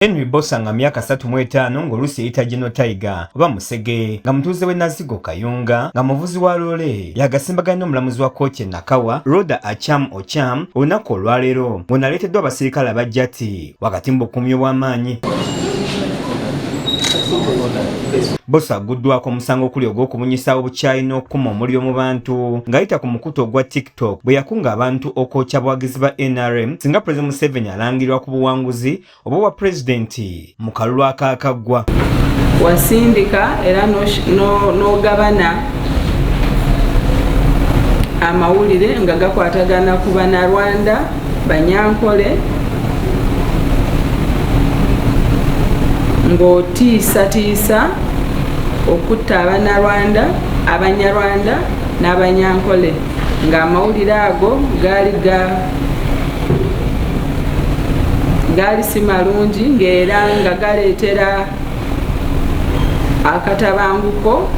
Henry Bossa nga myaka 35 ng'oluusi yayita General Tiger oba Musege nga mutuuze w'e Nazigo Kayunga nga muvuzi wa loole yagasimbaganye n'omulamuzi wa kkooti e Nakawa Rhoda Acham Ocham olunaku olwaleero ng'onaleeteddwa abasirikale abajjati wakati mu bukuumi obw'amaanyi. Bossa agguddwako omusango okuli ogw'okubunyisa obukyayi n'okukuma omuliro mu bantu ng'ayita ku mukutu ogwa TikTok bwe yakunga abantu okwokya buwagizi ba NRM singa Pulezidenti Museveni alangirwa ku buwanguzi obwa pulezidenti mu kalulu akaakaggwa. Wasindika era n'ogabana amawulire nga gakwatagana ku Bannarwanda Banyankole ng'otiisatiisa okutta Abanyarwanda n'Abanyankole ng'amawulire ago gaali si malungi ng'era nga galeetera akatabanguko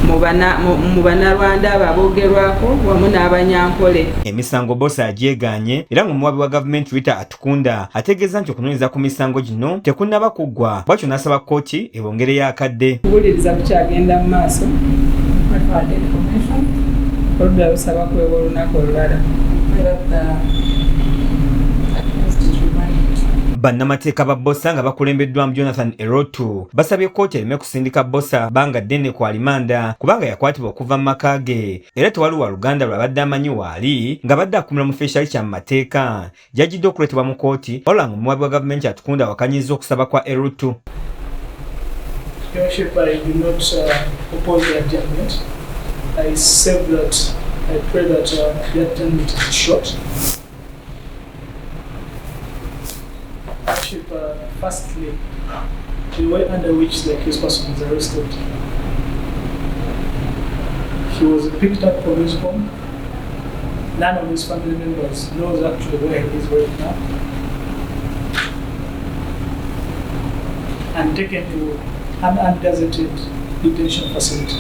mu Bannarwanda ababoogerwako wamu n'Abanyankole. Emisango Bossa agyegaanye era ng'omuwabi wa gavumenti Rita Atukunda ategeeza nti okunoonyereza ku misango gino tekunnaba kuggwa bw'atyo n'asaba kkooti ebongereyo akadde. Okuwuliriza kukyagenda mu maaso oludda lusaba kwewa olunaku olulala. Bannamateeka ba Bossa nga bakulembeddwamu Jonathan Erotu basabye kkooti ereme kusindika Bossa bbanga ddene ku alimanda kubanga yakwatibwa okuva mu maka ge era tewali waluganda lw'abadde amanyi waali nga badde akumira mu feeshali kya mu mateeka gy'ajjidde okuleetebwa mu kkooti wabula nga omuwabi wa gavumenti Atukunda awakanyizza okusaba kwa Erotu. Firstly, the way under which the accused person was arrested. He was picked up from his home. None of his family members knows actually where he is right now. And taken to an undesignated detention facility.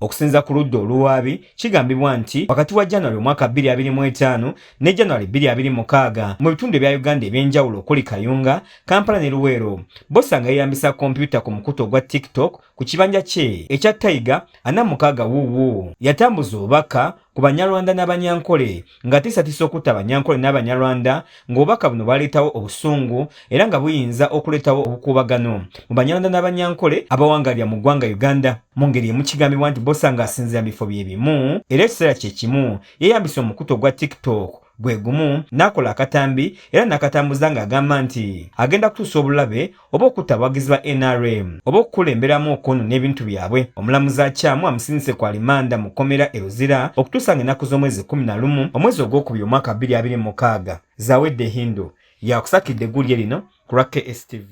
Okusinza ku ludda oluwaabi kigambibwa nti wakati wa January omwaka 2025 ne January 2026 mu bitundu ebya Uganda ebyenjawulo okuli Kayunga, Kampala ne Luweero, Bossa nga yeyambisa kompyuta ku mukutu ogwa TikTok ku kibanja kye ekya Tiger 46 yatambuza obubaka ku Banyarwanda n'Abanyankole ng'atiisatiisa okutta Abanyankole n'Abanyarwanda ng'obubaka buno bwaleetawo obusungu era nga buyinza okuleetawo obukuubagano mu Banyarwanda n'Abanyankole abawangalira mu ggwanga Uganda. Mu ngeri emu kigambibwa nti Bossa ng'asinziira mu bifo bye bimu era ekiseera kye kimu yeeyambisa omukutu ogwa TikTok gwe gumu n'akola akatambi era n'akatambuza ng'agamba nti agenda kutuusa obulabe oba okutta abawagizi ba NRM oba okukulemberamu okono n'ebintu byabwe. Omulamuzi Akyamu amusindise ku alimanda mu kkomera e Luzira okutuusa ng'ennaku z'omwezi 11 omwezi ogwokubiri omwaka 2026. Zawedde Hindu yakusakidde eggulye lino ku lwa KSTV.